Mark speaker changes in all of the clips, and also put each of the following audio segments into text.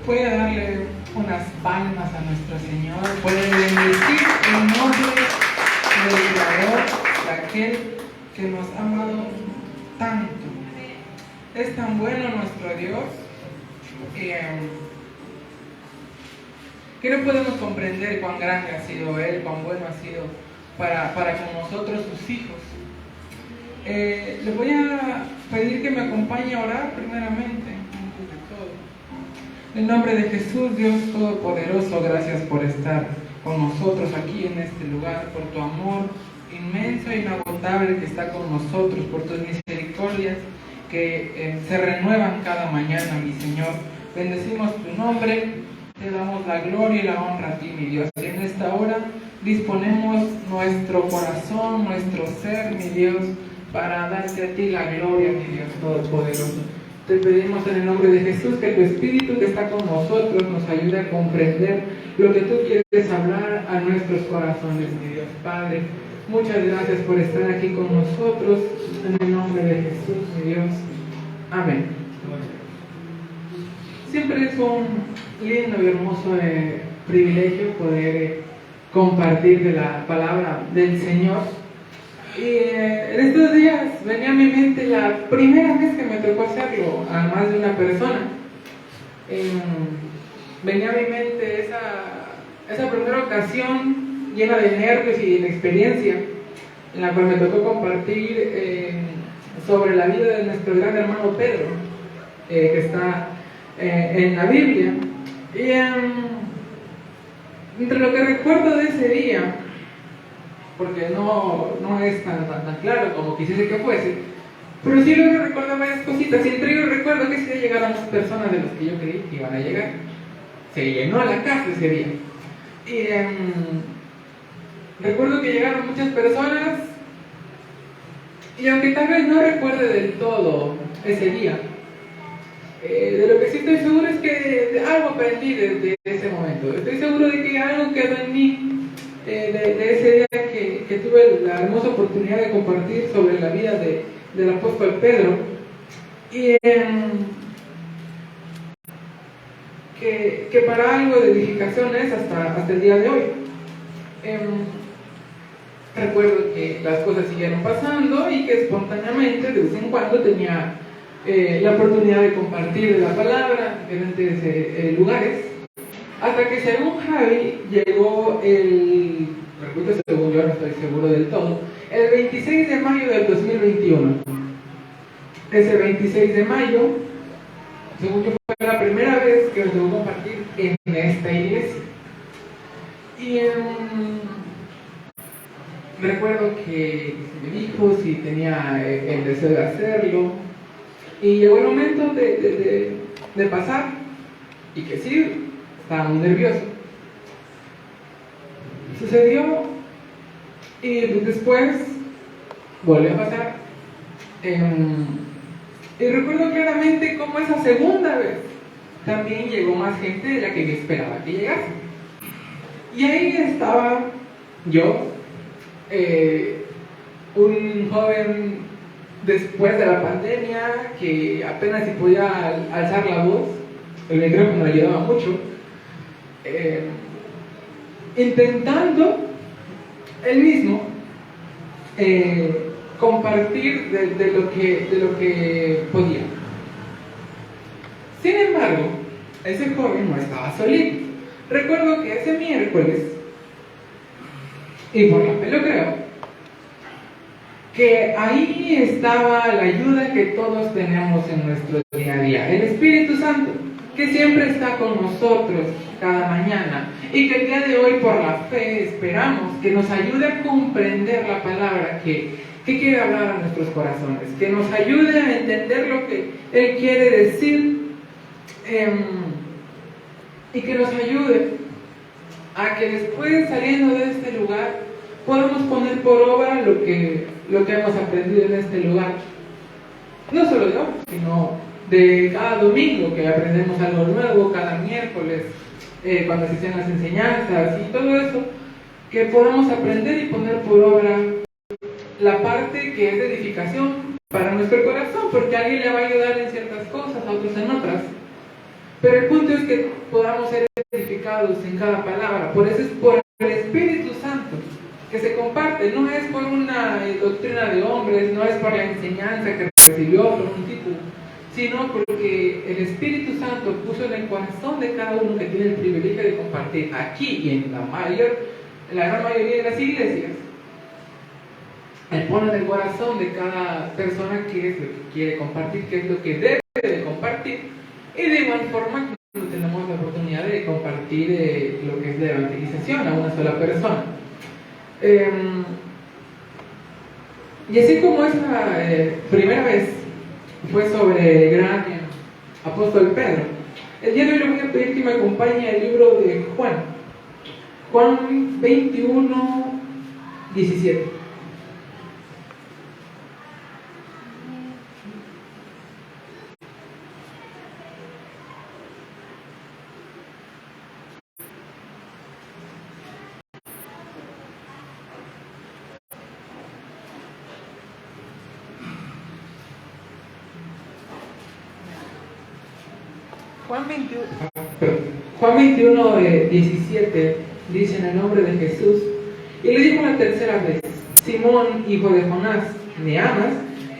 Speaker 1: Puede darle unas palmas a nuestro Señor, puede bendecir el nombre del Creador, de aquel que nos ha amado tanto. Es tan bueno nuestro Dios que no podemos comprender cuán grande ha sido Él, cuán bueno ha sido para con nosotros sus hijos. Le voy a pedir que me acompañe a orar primeramente, antes de todo. En el nombre de Jesús, Dios Todopoderoso, gracias por estar con nosotros aquí en este lugar, por tu amor inmenso e inagotable que está con nosotros, por tus misericordias que se renuevan cada mañana, mi Señor. Bendecimos tu nombre, te damos la gloria y la honra a ti, mi Dios. Y en esta hora disponemos nuestro corazón, nuestro ser, mi Dios, para darte a ti la gloria, mi Dios Todopoderoso. Te pedimos en el nombre de Jesús que tu Espíritu que está con nosotros nos ayude a comprender lo que tú quieres hablar a nuestros corazones, mi Dios Padre. Muchas gracias por estar aquí con nosotros, en el nombre de Jesús, mi Dios. Amén. Siempre es un lindo y hermoso privilegio poder compartir de la palabra del Señor. Y en estos días venía a mi mente la primera vez que me tocó hacerlo a más de una persona. Venía a mi mente esa primera ocasión llena de nervios y de experiencia, en la cual me tocó compartir sobre la vida de nuestro gran hermano Pedro, que está en la Biblia. Y entre lo que recuerdo de ese día, porque no es tan claro como quisiese que fuese, pero sí luego recuerdo varias cositas, y entre ellos recuerdo que ese día llegaron más personas de los que yo creí que iban a llegar. Se llenó la casa ese día. Y recuerdo que llegaron muchas personas, y aunque tal vez no recuerde del todo ese día, de lo que sí estoy seguro es que algo aprendí desde ese momento. Estoy seguro de que algo quedó en mí de ese día que tuve la hermosa oportunidad de compartir sobre la vida del apóstol Pedro, y que para algo de edificación es hasta el día de hoy. Recuerdo que las cosas siguieron pasando y que espontáneamente de vez en cuando tenía la oportunidad de compartir la palabra en diferentes lugares, hasta que según Javi llegó repito, según yo, no estoy seguro del todo, el 26 de mayo del 2021. Ese 26 de mayo, según yo, fue la primera vez que me tocó compartir en esta iglesia. Y recuerdo que me dijo si tenía el deseo de hacerlo, y llegó el momento de pasar, y que sí, estaba muy nervioso. Sucedió, y después volvió a pasar. Y recuerdo claramente cómo esa segunda vez también llegó más gente de la que yo esperaba que llegase. Y ahí estaba yo, un joven después de la pandemia que apenas si podía alzar la voz, el micrófono me ayudaba mucho, intentando él mismo compartir de lo que podía. Sin embargo, ese joven no estaba solito. Recuerdo que ese miércoles, y por la fe lo creo, que ahí estaba la ayuda que todos tenemos en nuestro día a día, el Espíritu Santo, que siempre está con nosotros cada mañana, y que el día de hoy por la fe esperamos que nos ayude a comprender la palabra que quiere hablar a nuestros corazones, que nos ayude a entender lo que Él quiere decir, y que nos ayude a que después, saliendo de este lugar, podamos poner por obra lo que hemos aprendido en este lugar. No solo de hoy, sino de cada domingo, que aprendemos algo nuevo, cada miércoles, cuando se hacen las enseñanzas y todo eso, que podamos aprender y poner por obra la parte que es de edificación para nuestro corazón, porque a alguien le va a ayudar en ciertas cosas, a otros en otras. Pero el punto es que podamos ser edificados en cada palabra. Por eso es por el Espíritu Santo que se comparte. No es por una doctrina de hombres, no es por la enseñanza que recibió por un título, sino porque el Espíritu Santo puso en el corazón de cada uno que tiene el privilegio de compartir aquí y en la gran mayoría de las iglesias. Él pone en el corazón de cada persona qué es lo que quiere compartir, qué es lo que debe de compartir, y de igual forma tenemos la oportunidad de compartir lo que es la evangelización a una sola persona. Y así como esa primera vez fue sobre el gran apóstol Pedro, el día de hoy le voy a pedir que me acompañe al libro de Juan 21, 17. Juan 21, 17 dice: en el nombre de Jesús, y le dijo la tercera vez: Simón, hijo de Jonás, ¿me amas?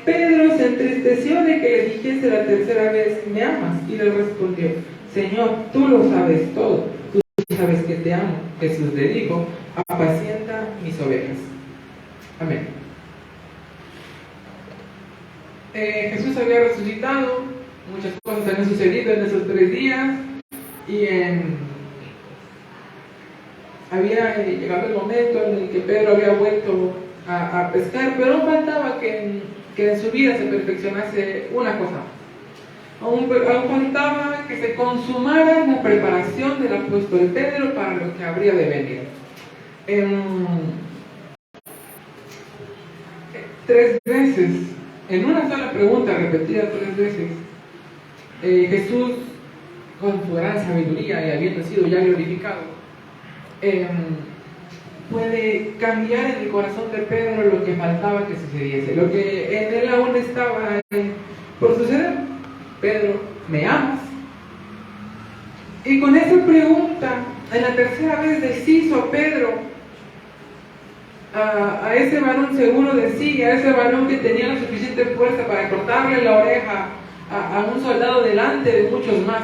Speaker 1: Pedro se entristeció de que le dijese la tercera vez: ¿me amas? Y le respondió: Señor, tú lo sabes todo, tú sabes que te amo. Jesús le dijo: apacienta mis ovejas. Amén. Jesús había resucitado, muchas cosas habían sucedido en esos 3 días, y había llegado el momento en el que Pedro había vuelto a pescar, pero aún faltaba que en su vida se perfeccionase una cosa. Aún faltaba que se consumara la preparación del apóstol Pedro para lo que habría de venir. 3 veces, en una sola pregunta repetida 3 veces, Jesús, con su gran sabiduría y habiendo sido ya glorificado, puede cambiar en el corazón de Pedro lo que faltaba que sucediese, lo que en él aún estaba por suceder. Pedro, ¿me amas? Y con esa pregunta, en la tercera vez deshizo a Pedro, a ese varón seguro de sí, a ese varón que tenía la suficiente fuerza para cortarle la oreja a un soldado delante de muchos más.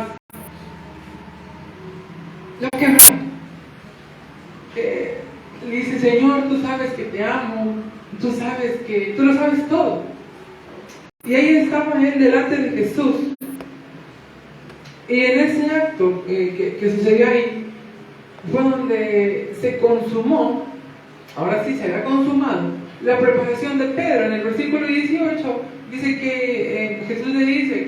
Speaker 1: Lo que le dice: Señor, tú sabes que te amo, tú lo sabes todo. Y ahí estaba él delante de Jesús. Y en ese acto que sucedió ahí, fue donde se consumó, ahora sí se había consumado, la preparación de Pedro. En el versículo 18 dice que Jesús le dice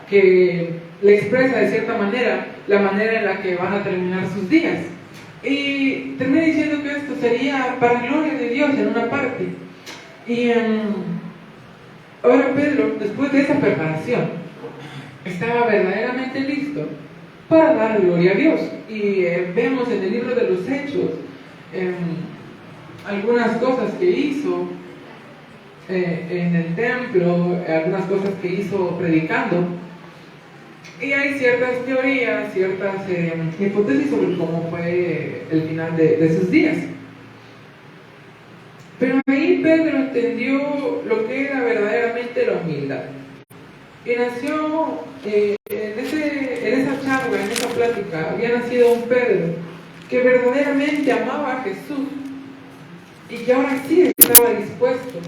Speaker 1: que le expresa de cierta manera la manera en la que van a terminar sus días. Y termina diciendo que esto sería para gloria de Dios en una parte. Y ahora Pedro, después de esa preparación, estaba verdaderamente listo para dar gloria a Dios. Y vemos en el libro de los Hechos algunas cosas que hizo en el templo, algunas cosas que hizo predicando. Y hay ciertas teorías, ciertas hipótesis sobre cómo fue el final de sus días. Pero ahí Pedro entendió lo que era verdaderamente la humildad. Y nació en esa charla, en esa plática, había nacido un Pedro que verdaderamente amaba a Jesús y que ahora sí estaba dispuesto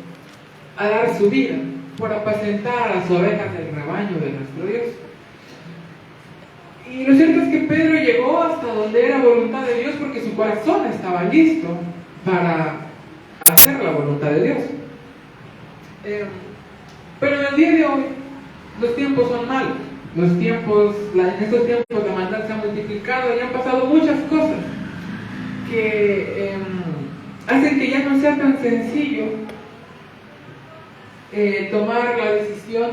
Speaker 1: a dar su vida por apacentar a las ovejas del rebaño de nuestro Dios. Y lo cierto es que Pedro llegó hasta donde era voluntad de Dios porque su corazón estaba listo para hacer la voluntad de Dios. Pero en el día de hoy los tiempos son malos. En estos tiempos la maldad se ha multiplicado y han pasado muchas cosas que hacen que ya no sea tan sencillo tomar la decisión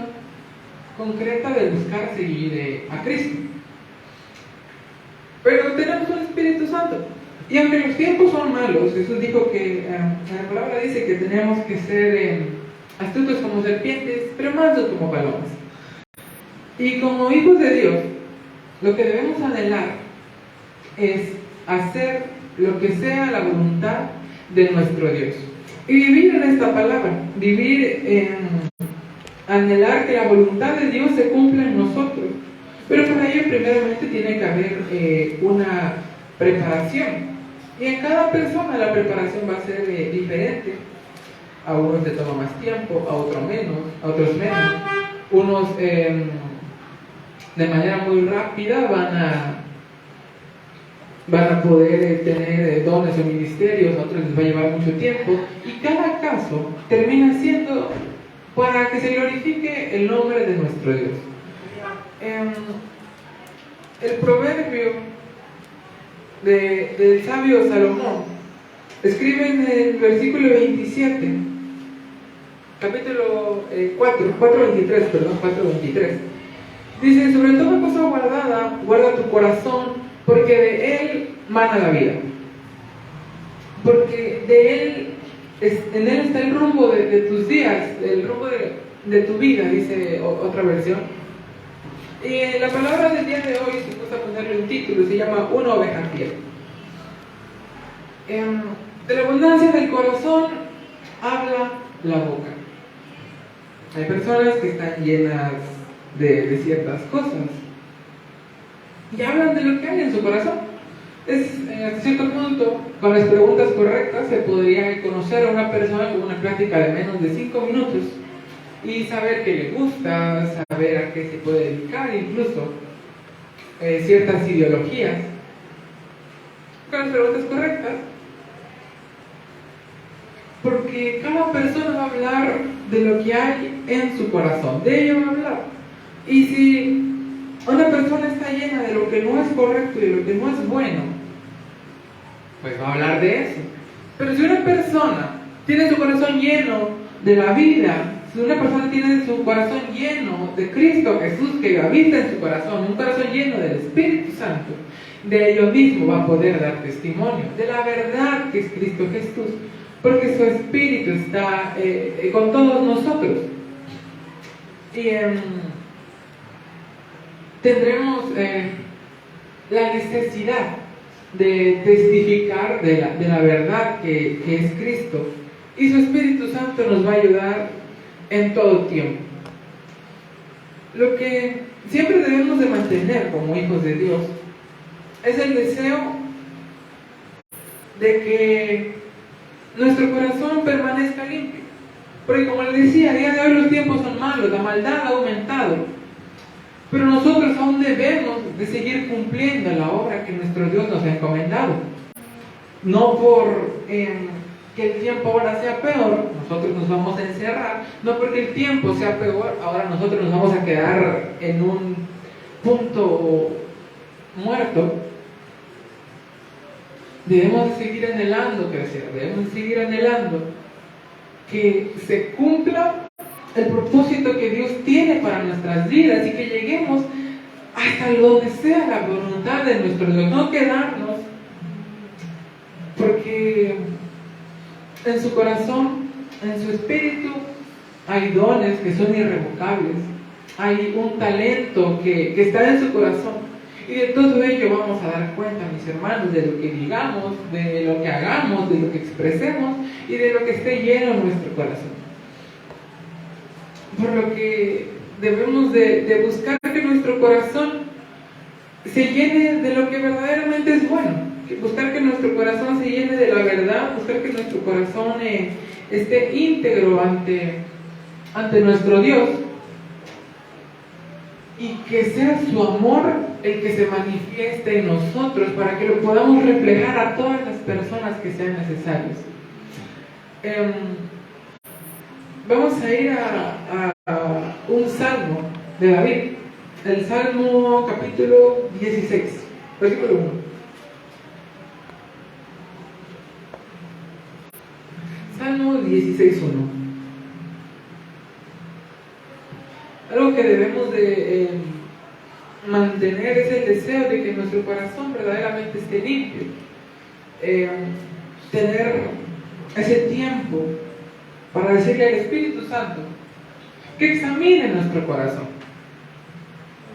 Speaker 1: concreta de buscar seguir a Cristo. Pero tenemos un Espíritu Santo. Y aunque los tiempos son malos, Jesús dijo que, la palabra dice que tenemos que ser astutos como serpientes, pero mansos como palomas. Y como hijos de Dios, lo que debemos anhelar es hacer lo que sea la voluntad de nuestro Dios. Y vivir en esta palabra, vivir en anhelar que la voluntad de Dios se cumpla en nosotros. Pero para ello primeramente tiene que haber una preparación. Y en cada persona la preparación va a ser diferente. A unos les toma más tiempo, a otros menos. Unos de manera muy rápida van a poder tener dones o ministerios, a otros les va a llevar mucho tiempo. Y cada caso termina siendo para que se glorifique el nombre de nuestro Dios. El proverbio del sabio Salomón escribe en el versículo 27, capítulo 4:23, dice: sobre toda cosa guardada, guarda tu corazón, porque de él mana la vida. Porque en él está el rumbo de tus días, el rumbo de tu vida, dice otra versión. Y la palabra del día de hoy, si gusta ponerle un título, se llama Una oveja fiel. De la abundancia del corazón habla la boca. Hay personas que están llenas de ciertas cosas y hablan de lo que hay en su corazón. Hasta cierto punto, con las preguntas correctas, se podría conocer a una persona con una plática de menos de 5 minutos y saber qué le gusta, saber a qué se puede dedicar, incluso ciertas ideologías. Con las preguntas correctas, porque cada persona va a hablar de lo que hay en su corazón, de ello va a hablar. Y si una persona está llena de lo que no es correcto y de lo que no es bueno, pues va a hablar de eso. Pero si una persona tiene su corazón lleno de la vida, si una persona tiene su corazón lleno de Cristo Jesús que habita en su corazón, un corazón lleno del Espíritu Santo, de ello mismo va a poder dar testimonio de la verdad que es Cristo Jesús, porque su Espíritu está con todos nosotros. Y tendremos la necesidad de testificar de la verdad que es Cristo, y su Espíritu Santo nos va a ayudar en todo tiempo. Lo que siempre debemos de mantener como hijos de Dios es el deseo de que nuestro corazón permanezca limpio, porque como les decía, a día de hoy los tiempos son malos, la maldad ha aumentado, pero nosotros aún debemos de seguir cumpliendo la obra que nuestro Dios nos ha encomendado. No por que el tiempo ahora sea peor, nosotros nos vamos a encerrar, no porque el tiempo sea peor, ahora nosotros nos vamos a quedar en un punto muerto. Debemos seguir anhelando crecer, debemos seguir anhelando que se cumpla el propósito que Dios tiene para nuestras vidas y que lleguemos hasta donde sea la voluntad de nuestro Dios, no quedarnos, porque en su corazón, en su espíritu, hay dones que son irrevocables, hay un talento que está en su corazón, y de todo ello vamos a dar cuenta, mis hermanos, de lo que digamos, de lo que hagamos, de lo que expresemos y de lo que esté lleno en nuestro corazón. Por lo que debemos de buscar que nuestro corazón se llene de lo que verdaderamente es bueno, buscar que nuestro corazón se llene de la verdad, buscar que nuestro corazón esté íntegro ante nuestro Dios, y que sea su amor el que se manifieste en nosotros para que lo podamos reflejar a todas las personas que sean necesarias. Vamos a ir a un salmo de David, el Salmo capítulo 16, versículo 1. Salmo 16:1. Algo que debemos de mantener es el deseo de que nuestro corazón verdaderamente esté limpio. Tener ese tiempo para decirle al Espíritu Santo que examine nuestro corazón.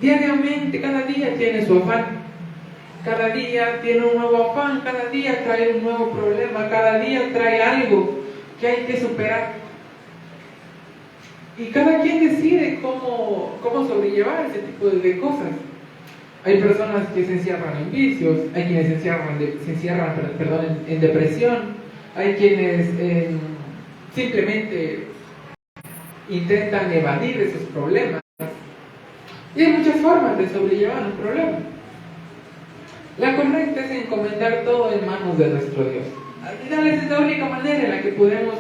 Speaker 1: diariamente, cada día tiene su afán. Cada día tiene un nuevo afán, cada día trae un nuevo problema, cada día trae algo que hay que superar. Y cada quien decide cómo sobrellevar ese tipo de cosas. Hay personas que se encierran en vicios, hay quienes se encierran en depresión, hay quienes simplemente intentan evadir esos problemas. Y hay muchas formas de sobrellevar un problema. La correcta es encomendar todo en manos de nuestro Dios. Al final esa es la única manera en la que podemos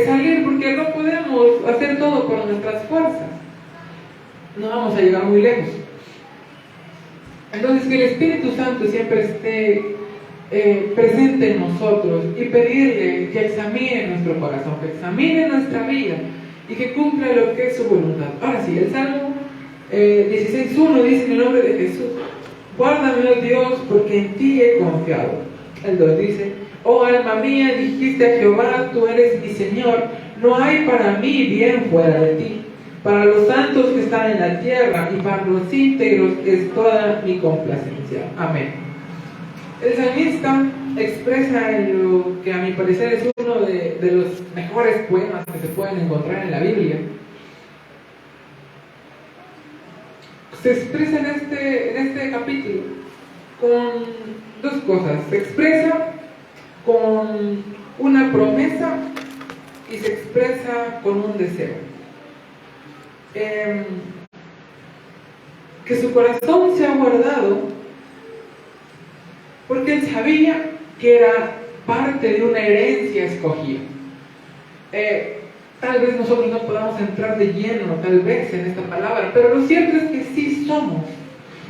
Speaker 1: salir, porque no podemos hacer todo por nuestras fuerzas. No vamos a llegar muy lejos. Entonces, que el Espíritu Santo siempre esté presente en nosotros y pedirle que examine nuestro corazón, que examine nuestra vida y que cumpla lo que es su voluntad. Ahora sí, el Salmo 16.1 dice en el nombre de Jesús: guárdame, oh Dios, porque en ti he confiado. El 2 dice: oh alma mía, dijiste a Jehová, tú eres mi Señor, no hay para mí bien fuera de ti. Para los santos que están en la tierra y para los íntegros es toda mi complacencia. Amén. El salmista expresa en lo que a mi parecer es uno de los mejores poemas que se pueden encontrar en la Biblia. Se expresa en este capítulo con dos cosas. Se expresa con una promesa y se expresa con un deseo. Que su corazón se ha guardado porque él sabía que era parte de una herencia escogida. Tal vez nosotros no podamos entrar de lleno, tal vez, en esta palabra, pero lo cierto es que sí somos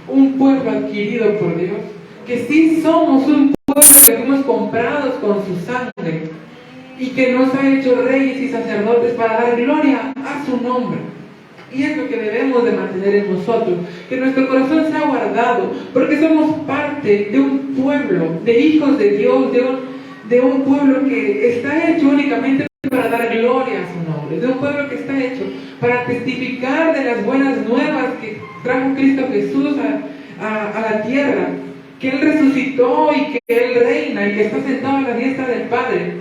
Speaker 1: un pueblo adquirido por Dios, que sí somos un pueblo que fuimos comprados con su sangre y que nos ha hecho reyes y sacerdotes para dar gloria a su nombre. Y es lo que debemos de mantener en nosotros, que nuestro corazón sea guardado, porque somos parte de un pueblo, de hijos de Dios, de un pueblo que está hecho únicamente para dar gloria a su nombre, de un pueblo que está hecho para testificar de las buenas nuevas que trajo Cristo Jesús a la tierra, que Él resucitó y que Él reina y que está sentado a la diestra del Padre.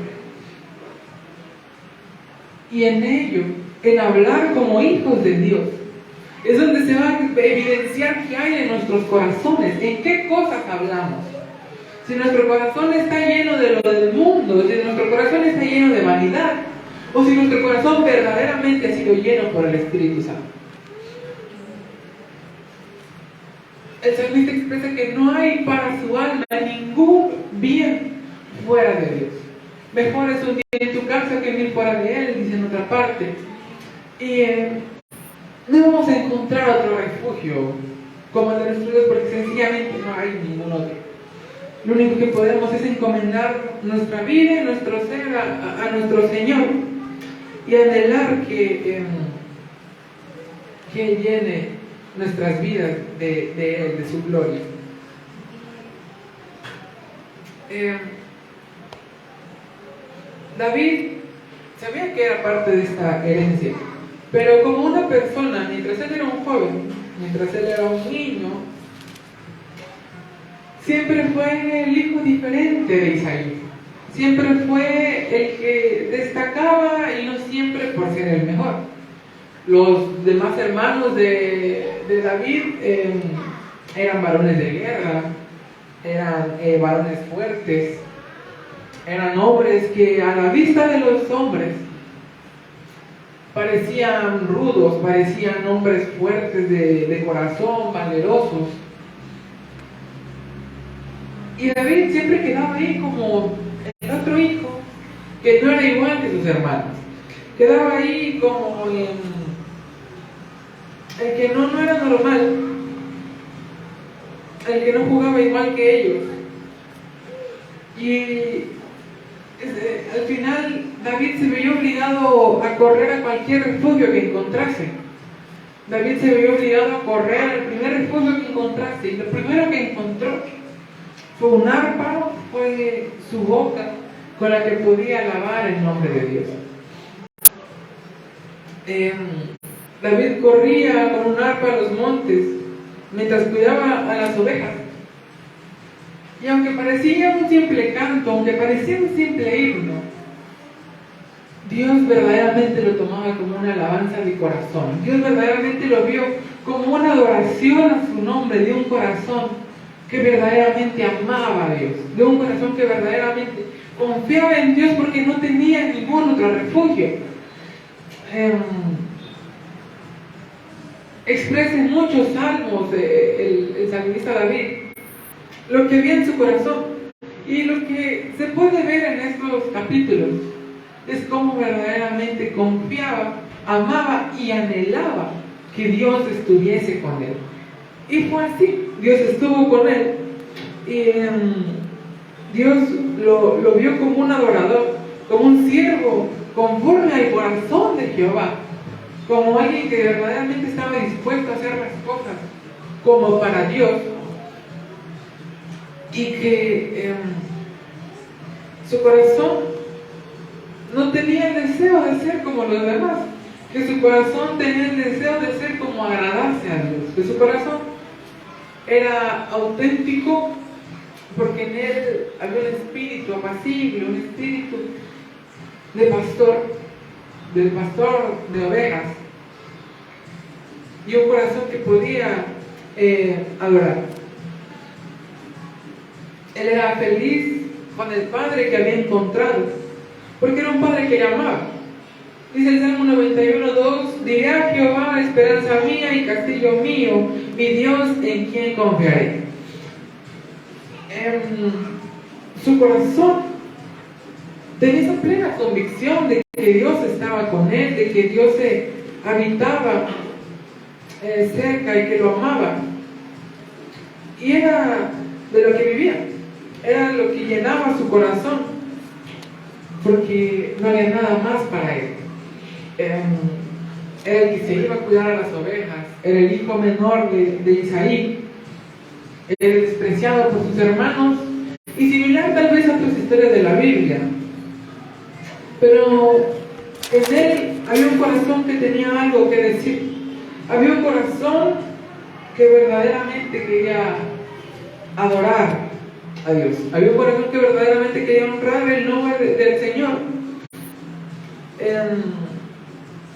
Speaker 1: Y en ello, en hablar como hijos de Dios, es donde se va a evidenciar qué hay en nuestros corazones, en qué cosas hablamos. Si nuestro corazón está lleno de lo del mundo, si nuestro corazón está lleno de vanidad, o si nuestro corazón verdaderamente ha sido lleno por el Espíritu Santo. El salmista expresa que no hay para su alma ningún bien fuera de Dios. Mejor es un día en tu casa que 1000 fuera de Él, dice en otra parte. Y no vamos a encontrar otro refugio como el de nuestro Dios, porque sencillamente no hay ningún otro. Lo único que podemos es encomendar nuestra vida y nuestro ser a nuestro Señor y anhelar que llene nuestras vidas de su gloria. David sabía que era parte de esta herencia, pero como una persona, mientras él era un joven, mientras él era un niño, siempre fue el hijo diferente de Isaí. Siempre fue el que destacaba y no siempre por ser el mejor. Los demás hermanos de David eran varones de guerra, eran varones fuertes, eran hombres que a la vista de los hombres parecían rudos, parecían hombres fuertes de corazón, valerosos. Y David siempre quedaba ahí como el otro hijo, que no era igual que sus hermanos. Quedaba ahí como el que no era normal, el que no jugaba igual que ellos. Y al final David se veía obligado a correr a cualquier refugio que encontrase. David se veía obligado a correr al primer refugio que encontrase. Y lo primero que encontró fue un arpa, fue su boca con la que podía alabar el nombre de Dios. David corría con un arpa a los montes mientras cuidaba a las ovejas. Y aunque parecía un simple canto, aunque parecía un simple himno, Dios verdaderamente lo tomaba como una alabanza de corazón. Dios verdaderamente lo vio como una adoración a su nombre, de un corazón que verdaderamente amaba a Dios, de un corazón que verdaderamente confiaba en Dios porque no tenía ningún otro refugio. Expresa en muchos salmos el salmista David lo que había en su corazón, y lo que se puede ver en estos capítulos es cómo verdaderamente confiaba, amaba y anhelaba que Dios estuviese con él. Y fue así, Dios estuvo con él, y Dios lo vio como un adorador, como un siervo conforme al corazón de Jehová, como alguien que verdaderamente estaba dispuesto a hacer las cosas como para Dios, y que su corazón no tenía el deseo de ser como los demás, que su corazón tenía el deseo de ser como agradarse a Dios, que su corazón era auténtico porque en él había un espíritu apacible, un espíritu de pastor, del pastor de ovejas, y un corazón que podía adorar. Él era feliz con el Padre que había encontrado, porque era un Padre que le amaba. Dice el Salmo 91:2: diré a Jehová, esperanza mía y castillo mío, mi Dios en quien confiaré. Su corazón tenía esa plena convicción de que Dios estaba con él, de que Dios se habitaba cerca y que lo amaba, y era de lo que vivía, era lo que llenaba su corazón, porque no había nada más para él. Era el que se iba a cuidar a las ovejas, era el hijo menor de Isaí, era el despreciado por sus hermanos, y similar tal vez a otras historias de la Biblia, pero en él había un corazón que tenía algo que decir, había un corazón que verdaderamente quería adorar a Dios, había un corazón que verdaderamente quería honrar el nombre del Señor,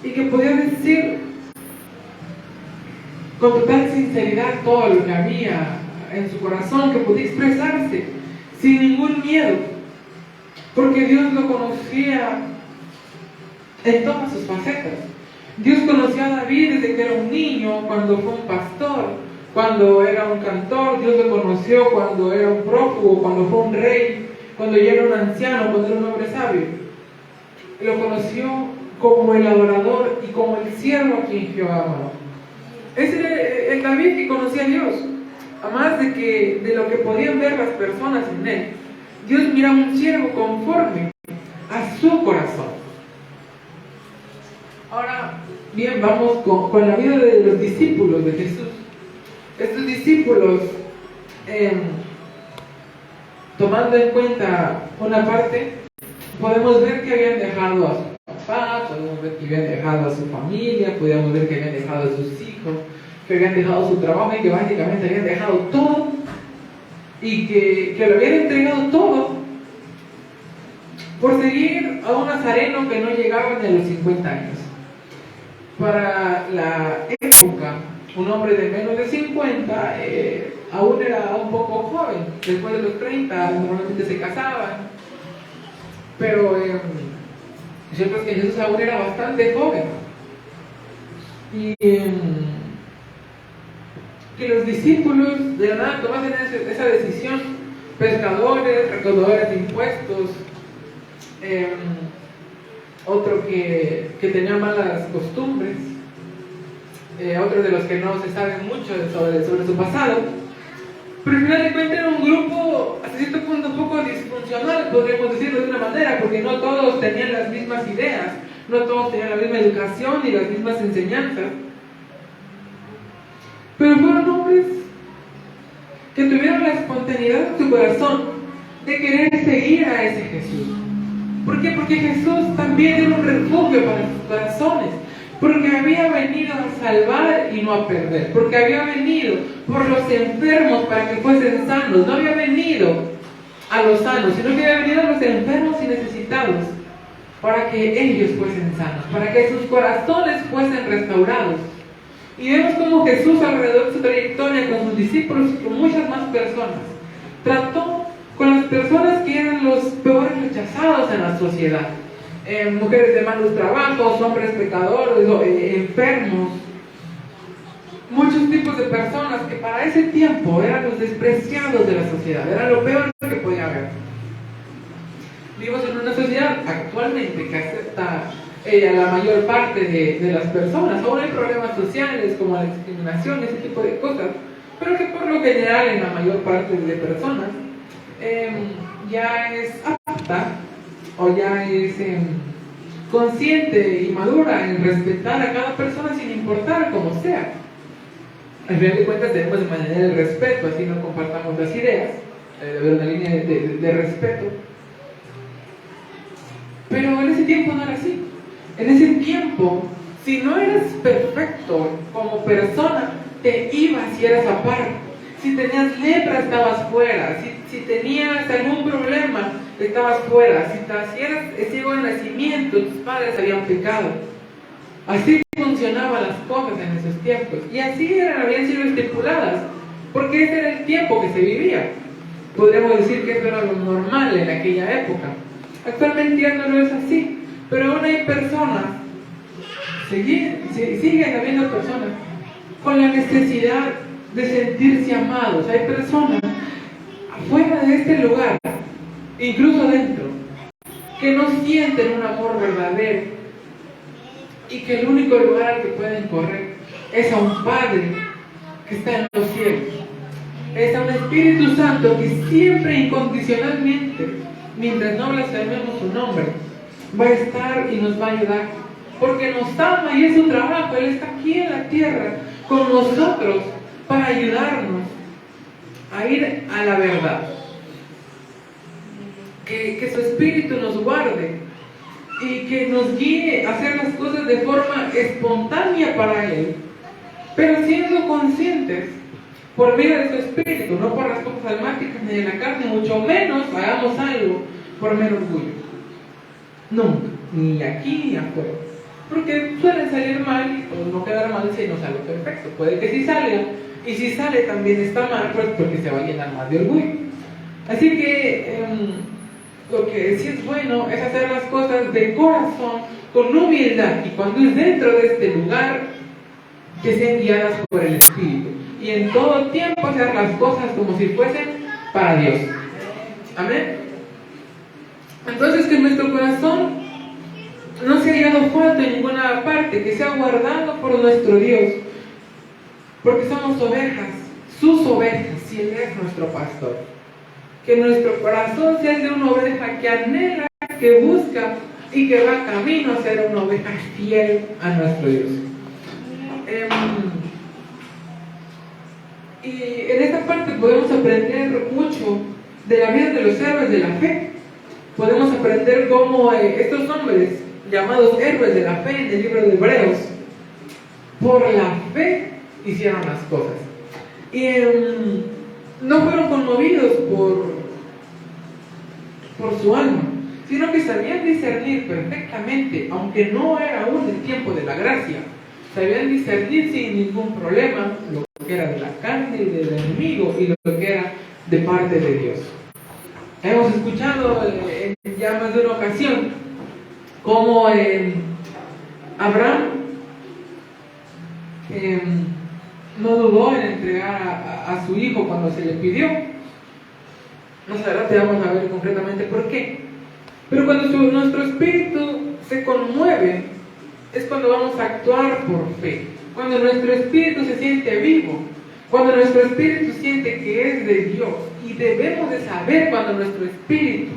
Speaker 1: y que podía decir con total sinceridad todo lo que había en su corazón, que podía expresarse sin ningún miedo, porque Dios lo conocía en todas sus facetas. Dios conoció a David desde que era un niño, cuando fue un pastor, cuando era un cantor. Dios lo conoció cuando era un prófugo, cuando fue un rey, cuando ya era un anciano, cuando era un hombre sabio. Lo conoció como el adorador y como el siervo a quien Jehová amaba. Ese era el David que conocía a Dios, a más de lo que podían ver las personas en él. Dios miraba un siervo conforme a su corazón. Ahora bien, vamos con la vida de los discípulos de Jesús. Estos discípulos, tomando en cuenta una parte, podemos ver que habían dejado a su papá, podemos ver que habían dejado a su familia, podemos ver que habían dejado a sus hijos, que habían dejado su trabajo y que básicamente habían dejado todo, y que lo habían entregado todo por seguir a un nazareno que no llegaba ni a los 50 años. Para la época, un hombre de menos de 50 aún era un poco joven. Después de los 30 normalmente se casaban, pero cierto es que Jesús aún era bastante joven, y que los discípulos de la nada tomasen esa decisión. Pescadores, recaudadores de impuestos, otro que tenía malas costumbres, otros de los que no se sabe mucho sobre su pasado, pero al final de cuentas era un grupo hasta cierto punto un poco disfuncional, podríamos decirlo de una manera, porque no todos tenían las mismas ideas, no todos tenían la misma educación ni las mismas enseñanzas, pero fueron hombres que tuvieron la espontaneidad en su corazón de querer seguir a ese Jesús. ¿Por qué? Porque Jesús también era un refugio para sus corazones. porque había venido a salvar y no a perder, porque había venido por los enfermos para que fuesen sanos, no había venido a los sanos, sino que había venido a los enfermos y necesitados, para que ellos fuesen sanos, para que sus corazones fuesen restaurados. Y vemos cómo Jesús, alrededor de su trayectoria con sus discípulos y con muchas más personas, trató con las personas que eran los peores rechazados en la sociedad. Mujeres de malos trabajos, hombres pecadores, enfermos, muchos tipos de personas que para ese tiempo eran los despreciados de la sociedad, eran lo peor que podía haber. Vivimos en una sociedad actualmente que acepta la mayor parte de las personas. Aún hay problemas sociales como la discriminación, ese tipo de cosas, pero que por lo general en la mayor parte de personas ya es apta o ya es consciente y madura en respetar a cada persona sin importar cómo sea. Al final de cuentas debemos de mantener el respeto, así no compartamos las ideas, debe haber una línea de respeto. Pero en ese tiempo no era así. En ese tiempo, si no eras perfecto como persona, te ibas y eras aparte. Si tenías lepra, estabas fuera. Si tenías algún problema, estabas fuera. Si eras ciego de nacimiento, tus padres habían pecado. Así funcionaban las cosas en esos tiempos. Y así habían sido estipuladas, porque ese era el tiempo que se vivía. Podríamos decir que eso era lo normal en aquella época. Actualmente ya no es así, pero aún hay personas, siguen habiendo personas con la necesidad de sentirse amados. Hay personas afuera de este lugar, incluso dentro, que no sienten un amor verdadero y que el único lugar al que pueden correr es a un Padre que está en los cielos, es a un Espíritu Santo que siempre incondicionalmente, mientras no blasfememos su nombre, va a estar y nos va a ayudar, porque nos ama y es su trabajo. Él está aquí en la tierra con nosotros para ayudarnos a ir a la verdad, que su Espíritu nos guarde y que nos guíe a hacer las cosas de forma espontánea para Él, pero siendo conscientes por medio de su Espíritu, no por las cosas almáticas ni de la carne, mucho menos hagamos algo por mero orgullo. Nunca, ni aquí ni afuera. Porque suele salir mal y pues no quedar mal si no sale perfecto. Puede que sí salga, y si sale también está mal, pues porque se va a llenar más de orgullo. Así que lo que sí es bueno es hacer las cosas de corazón, con humildad, y cuando es dentro de este lugar, que sean guiadas por el Espíritu. Y en todo tiempo hacer las cosas como si fuesen para Dios. Amén. Entonces, que nuestro corazón no se haya dado falta en ninguna parte, que sea guardado por nuestro Dios, porque somos ovejas, sus ovejas, y Él es nuestro pastor. Que nuestro corazón sea el de una oveja que anhela, que busca y que va camino a ser una oveja fiel a nuestro Dios. Y en esta parte podemos aprender mucho de la vida de los héroes de la fe. Podemos aprender cómo estos hombres, llamados héroes de la fe en el libro de Hebreos, por la fe hicieron las cosas. Y no fueron conmovidos por su alma, sino que sabían discernir perfectamente, aunque no era aún el tiempo de la gracia, sabían discernir sin ningún problema lo que era de la carne y del enemigo y lo que era de parte de Dios. Hemos escuchado en ya más de una ocasión cómo Abraham no dudó en entregar a su hijo cuando se le pidió. Más adelante vamos a ver concretamente por qué. Pero cuando nuestro espíritu se conmueve, es cuando vamos a actuar por fe. Cuando nuestro espíritu se siente vivo, cuando nuestro espíritu siente que es de Dios. Y debemos de saber cuando nuestro espíritu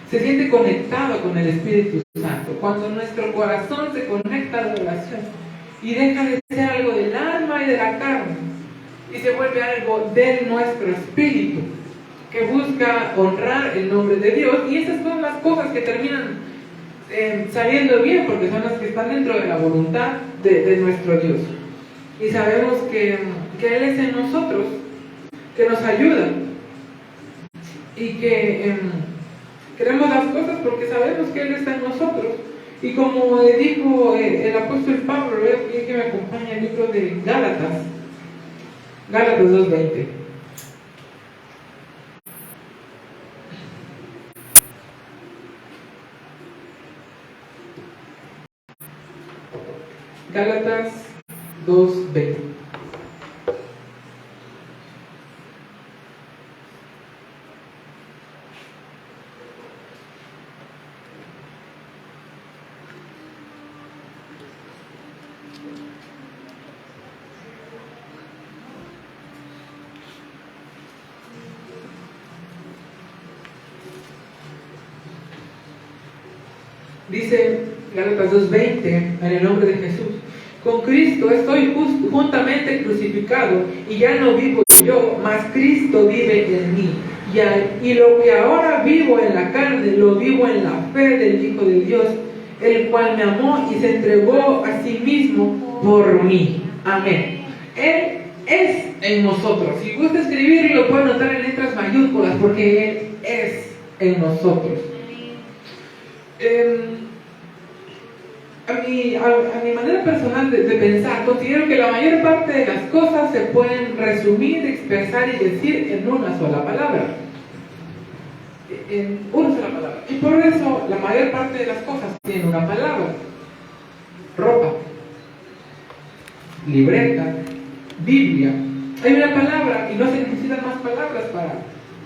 Speaker 1: se siente conectado con el Espíritu Santo, cuando nuestro corazón se conecta a la oración y deja de ser algo del alma y de la carne y se vuelve algo de nuestro espíritu que busca honrar el nombre de Dios. Y esas son las cosas que terminan saliendo bien, porque son las que están dentro de la voluntad de nuestro Dios. Y sabemos que Él es en nosotros, que nos ayuda y que queremos las cosas porque sabemos que Él está en nosotros. Y como dijo el apóstol Pablo, voy a pedir que me acompañe el libro de Gálatas 2:20. Gálatas 2:20. Dice Gálatas 2:20, en el nombre de Jesús: con Cristo estoy juntamente crucificado, y ya no vivo yo, mas Cristo vive en mí. Y lo que ahora vivo en la carne, lo vivo en la fe del Hijo de Dios, el cual me amó y se entregó a sí mismo por mí. Amén. Él es en nosotros. Si gusta escribirlo, lo puede anotar en letras mayúsculas, porque Él es en nosotros. A mi manera personal de pensar, considero que la mayor parte de las cosas se pueden resumir, expresar y decir en una sola palabra. En una sola palabra. Y por eso la mayor parte de las cosas tienen una palabra: ropa, libreta, Biblia. Hay una palabra y no se necesitan más palabras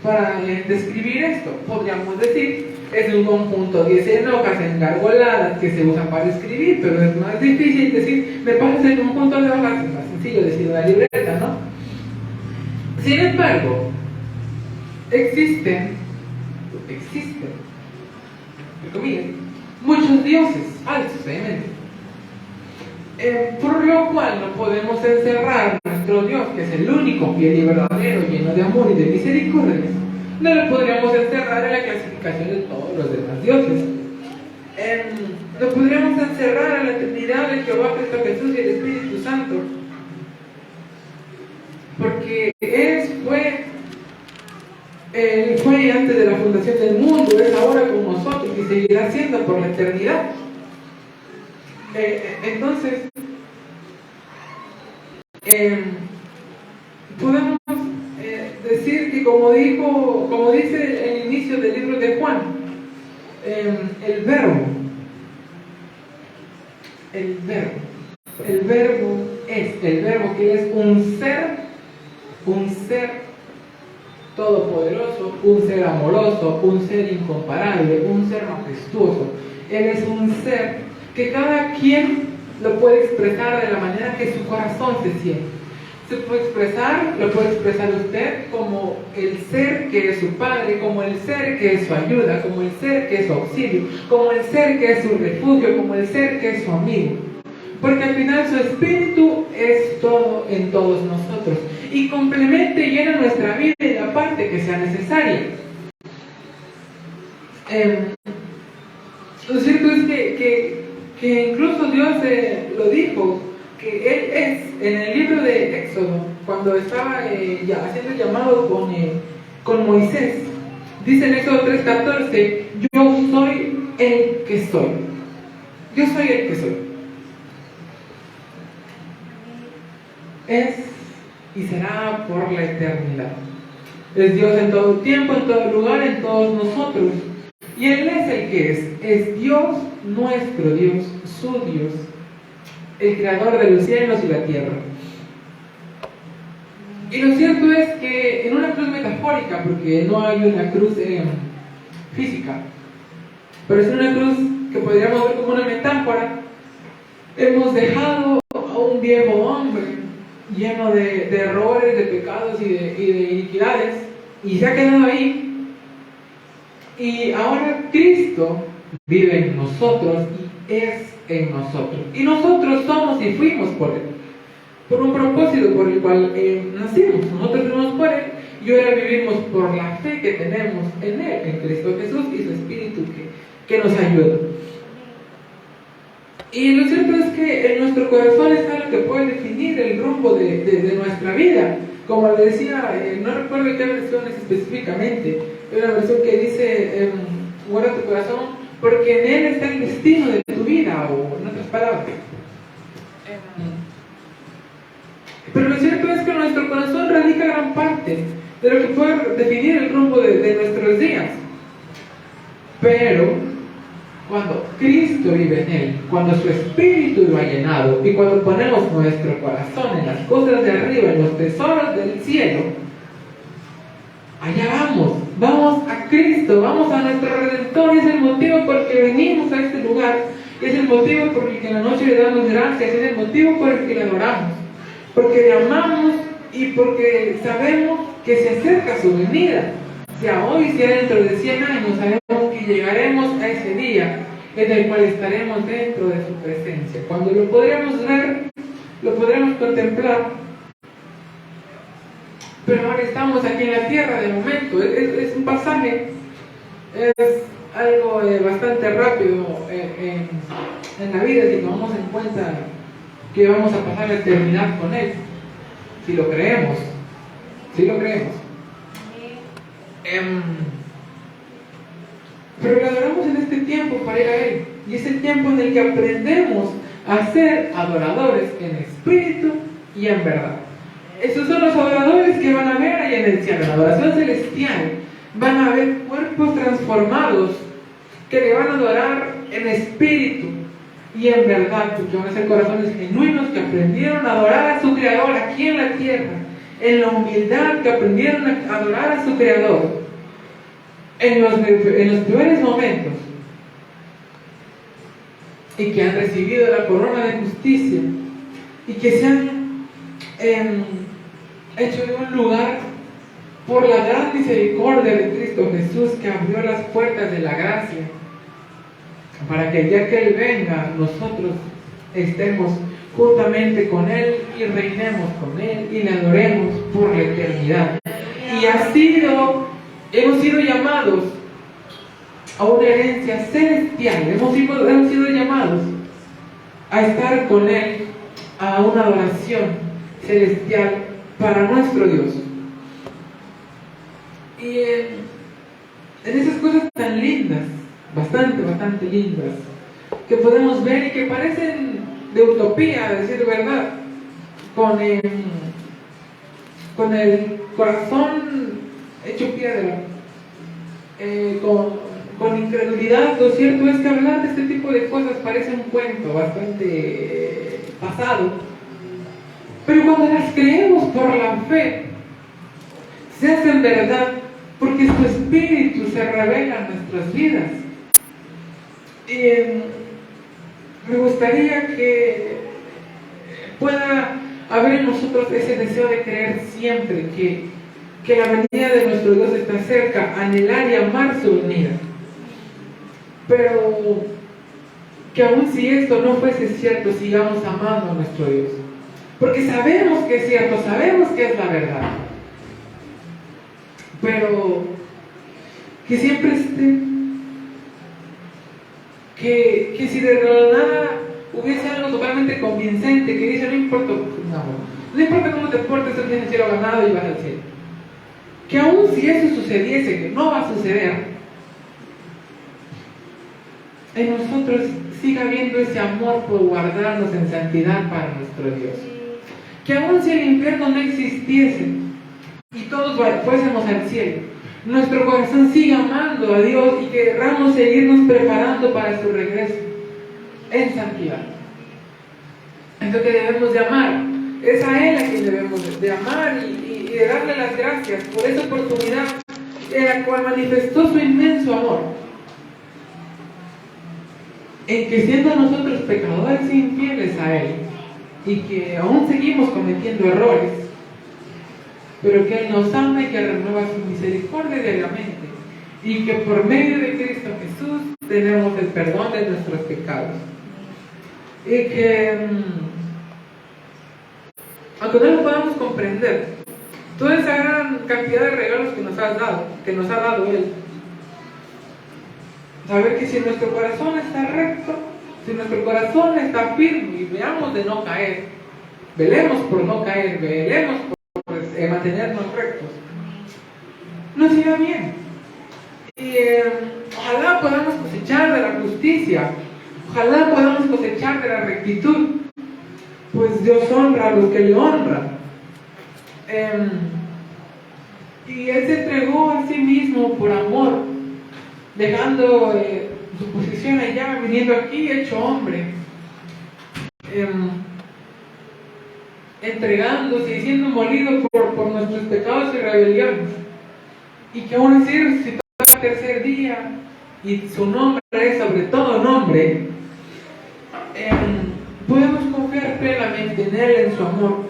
Speaker 1: para describir esto. Podríamos decir: es un conjunto de 10 hojas engargoladas que se usan para escribir, pero es más difícil decir, me pasas el conjunto de hojas. Es más sencillo decir una libreta, ¿no? Sin embargo, existen, entre comillas, muchos dioses falsos, obviamente. Por lo cual no podemos encerrar a nuestro Dios, que es el único fiel y verdadero, lleno de amor y de misericordia. No lo podríamos encerrar en la clasificación de todos los demás dioses. Lo podríamos encerrar en la eternidad de Jehová, Cristo Jesús y el Espíritu Santo, porque Él fue antes de la fundación del mundo, es ahora con nosotros y seguirá siendo por la eternidad. Entonces, podemos decir que como dice el inicio del libro de Juan, el verbo que es un ser todopoderoso, un ser amoroso, un ser incomparable, un ser majestuoso. Él es un ser que cada quien lo puede expresar de la manera que su corazón se siente. Lo puede expresar usted como el ser que es su padre, como el ser que es su ayuda, como el ser que es su auxilio, como el ser que es su refugio, como el ser que es su amigo. Porque al final su espíritu es todo en todos nosotros y complementa y llena nuestra vida en la parte que sea necesaria. Lo cierto es que incluso Dios lo dijo, que Él es, en el libro de Éxodo, cuando estaba haciendo el llamado con Moisés, dice en Éxodo 3:14, yo soy el que soy. Yo soy el que soy. Es y será por la eternidad. Es Dios en todo tiempo, en todo lugar, en todos nosotros. Y Él es el que es Dios, nuestro Dios, su Dios, el creador de los cielos y la tierra. Y lo cierto es que en una cruz metafórica, porque no hay una cruz física, pero es una cruz que podríamos ver como una metáfora, hemos dejado a un viejo hombre lleno de errores, de pecados y de iniquidades, y se ha quedado ahí. Y ahora Cristo vive en nosotros y es en nosotros. Y nosotros somos y fuimos por Él, por un propósito por el cual nacimos. Nosotros fuimos por Él y ahora vivimos por la fe que tenemos en Él, en Cristo Jesús y su Espíritu que nos ayuda. Y lo cierto es que en nuestro corazón está lo que puede definir el rumbo de nuestra vida. Como le decía, no recuerdo qué versión es específicamente, hay una versión que dice, guarda tu corazón, porque en él está el destino de tu vida, o en otras palabras. Pero lo cierto es que en nuestro corazón radica gran parte de lo que puede definir el rumbo de nuestros días. Pero cuando Cristo vive en él, cuando su espíritu lo ha llenado y cuando ponemos nuestro corazón en las cosas de arriba, en los tesoros del cielo, allá vamos a Cristo, vamos a nuestro Redentor. Y es el motivo por el que venimos a este lugar, y es el motivo por el que en la noche le damos gracias, es el motivo por el que le adoramos, porque le amamos y porque sabemos que se acerca su venida. Sea hoy, sea dentro de 100 años, sabemos que llegaremos a ese día en el cual estaremos dentro de su presencia. Cuando lo podremos ver, lo podremos contemplar. Pero ahora estamos aquí en la tierra de momento. Es un pasaje, es algo bastante rápido en la vida, si tomamos en cuenta que vamos a pasar la eternidad con Él. Si lo creemos, si lo creemos. Pero lo adoramos en este tiempo para ir a Él. Y es el tiempo en el que aprendemos a ser adoradores en espíritu y en verdad. Esos son los adoradores que van a ver ahí en el cielo, en la adoración celestial. Van a ver cuerpos transformados que le van a adorar en espíritu y en verdad, porque van a ser corazones genuinos que aprendieron a adorar a su Creador aquí en la tierra, en la humildad, que aprendieron a adorar a su Creador en los peores momentos, y que han recibido la corona de justicia y que se han hecho de un lugar por la gran misericordia de Cristo Jesús, que abrió las puertas de la gracia para que ya que Él venga, nosotros estemos juntamente con Él y reinemos con Él y le adoremos por la eternidad. Y hemos sido llamados a una herencia celestial, hemos sido llamados a estar con Él, a una adoración celestial para nuestro Dios. Y en esas cosas tan lindas, bastante lindas, que podemos ver y que parecen de utopía, a decir verdad, con el corazón hecho piedra, con incredulidad. Lo cierto es que hablar de este tipo de cosas parece un cuento bastante pasado, pero cuando las creemos por la fe, se hacen verdad, porque su espíritu se revela en nuestras vidas. Y me gustaría que pueda haber en nosotros ese deseo de creer siempre que la venida de nuestro Dios está cerca, anhelar y amar su venida. Pero que aun si esto no fuese cierto, sigamos amando a nuestro Dios, porque sabemos que es cierto, sabemos que es la verdad, pero que siempre esté, que si de nada hubiese algo totalmente convincente que dice no importa cómo te portes, tú tienes cielo ganado y vas al cielo, que aun si eso sucediese, que no va a suceder, en nosotros siga habiendo ese amor por guardarnos en santidad para nuestro Dios. Que aun si el infierno no existiese y todos fuésemos al cielo, nuestro corazón siga amando a Dios y querramos seguirnos preparando para su regreso en santidad. Es lo que debemos de amar. Es a Él a quien debemos de amar y de darle las gracias por esa oportunidad en la cual manifestó su inmenso amor, en que siendo nosotros pecadores e infieles a Él, y que aún seguimos cometiendo errores, pero que Él nos ama y que renueva su misericordia diariamente, y que por medio de Cristo Jesús tenemos el perdón de nuestros pecados, y que aunque no lo podamos comprender, toda esa gran cantidad de regalos que nos ha dado Él, saber que si nuestro corazón está recto, Si nuestro corazón está firme y veamos de no caer, velemos por no caer, velemos por mantenernos rectos, nos irá bien. Y ojalá podamos cosechar de la justicia, ojalá podamos cosechar de la rectitud, pues Dios honra a los que le honran. Y Él se entregó a sí mismo por amor, dejando su posición allá, viniendo aquí hecho hombre, entregándose y siendo molido por nuestros pecados y rebeliones, y que aún así resucitó al tercer día, y su nombre es sobre todo nombre. Podemos confiar plenamente en Él, en su amor,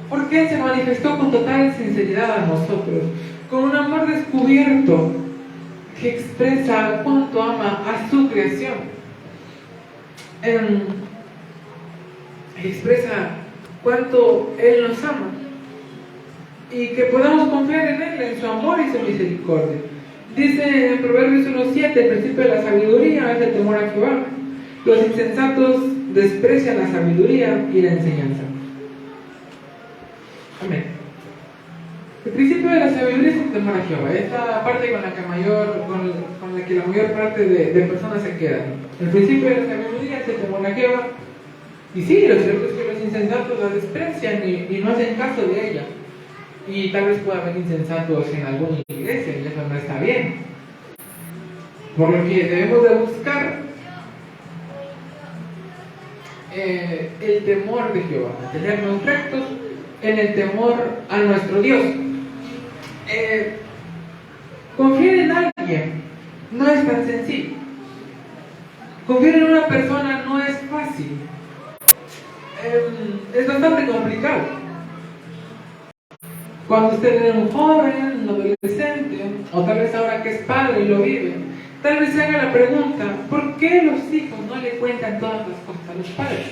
Speaker 1: porque Él se manifestó con total sinceridad a nosotros, con un amor descubierto que expresa cuánto ama a su creación. Expresa cuánto Él nos ama y que podamos confiar en Él, en su amor y su misericordia. Dice en Proverbios 1:7, el principio de la sabiduría es el temor a Jehová. Los insensatos desprecian la sabiduría y la enseñanza. Amén. El principio de la sabiduría es el temor a Jehová. Esta parte con la que la mayor parte de personas se quedan. El principio de la sabiduría es el temor a Jehová. Y sí, lo cierto es que los insensatos la desprecian y no hacen caso de ella. Y tal vez pueda haber insensatos en alguna iglesia y eso no está bien. Por lo que debemos de buscar el temor de Jehová, mantenernos rectos en el temor a nuestro Dios. Confiar en alguien no es tan sencillo. Confiar en una persona no es fácil. Es bastante complicado. Cuando usted es un joven, un adolescente, o tal vez ahora que es padre y lo vive, tal vez se haga la pregunta: ¿por qué los hijos no le cuentan todas las cosas a los padres?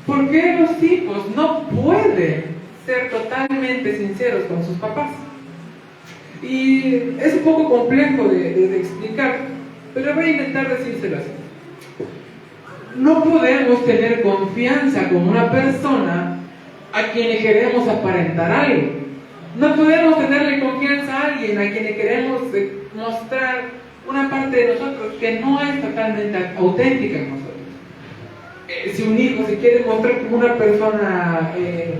Speaker 1: ¿Por qué los hijos no pueden ser totalmente sinceros con sus papás? Y es un poco complejo de explicar, pero voy a intentar decírselo así. No podemos tener confianza con una persona a quien le queremos aparentar algo. No podemos tenerle confianza a alguien a quien le queremos mostrar una parte de nosotros que no es totalmente auténtica en nosotros. Si un hijo se quiere mostrar como una persona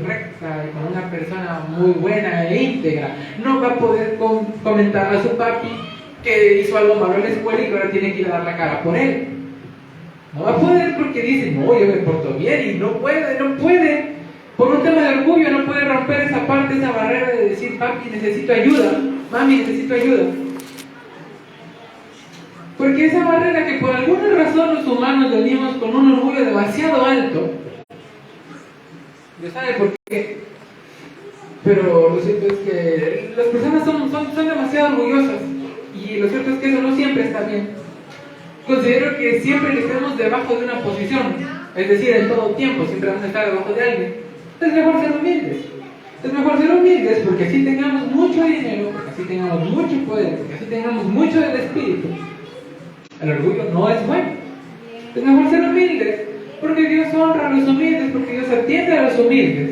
Speaker 1: recta, como una persona muy buena e íntegra, no va a poder comentar a su papi que hizo algo malo en la escuela y que ahora tiene que ir a dar la cara por él. No va a poder porque dice: no, yo me porto bien, y no puede. Por un tema de orgullo no puede romper esa parte, esa barrera de decir: papi, necesito ayuda, mami, necesito ayuda. Porque esa barrera que por alguna razón los humanos venimos con un orgullo demasiado alto, Dios sabe por qué, pero lo cierto es que las personas son demasiado orgullosas, y lo cierto es que eso no siempre está bien. Considero que siempre que estemos debajo de una posición, es decir, en todo tiempo, siempre vamos a estar debajo de alguien, es mejor ser humildes. Es mejor ser humildes porque así tengamos mucho dinero, porque así tengamos mucho poder, porque así tengamos mucho del espíritu. El orgullo no es bueno. Es mejor ser humildes porque Dios honra a los humildes, porque Dios atiende a los humildes.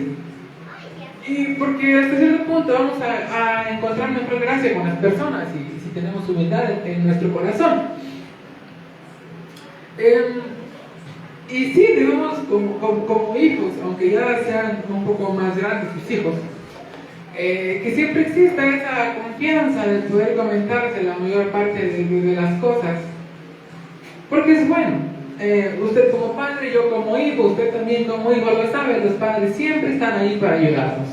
Speaker 1: Y porque hasta cierto punto vamos a encontrar mejor gracia con las personas si tenemos humildad en nuestro corazón. Y sí, debemos como hijos, aunque ya sean un poco más grandes sus hijos, que siempre exista esa confianza de poder comentarse la mayor parte de las cosas, porque es bueno. Usted como padre, yo como hijo, usted también como hijo lo sabe, los padres siempre están ahí para ayudarnos.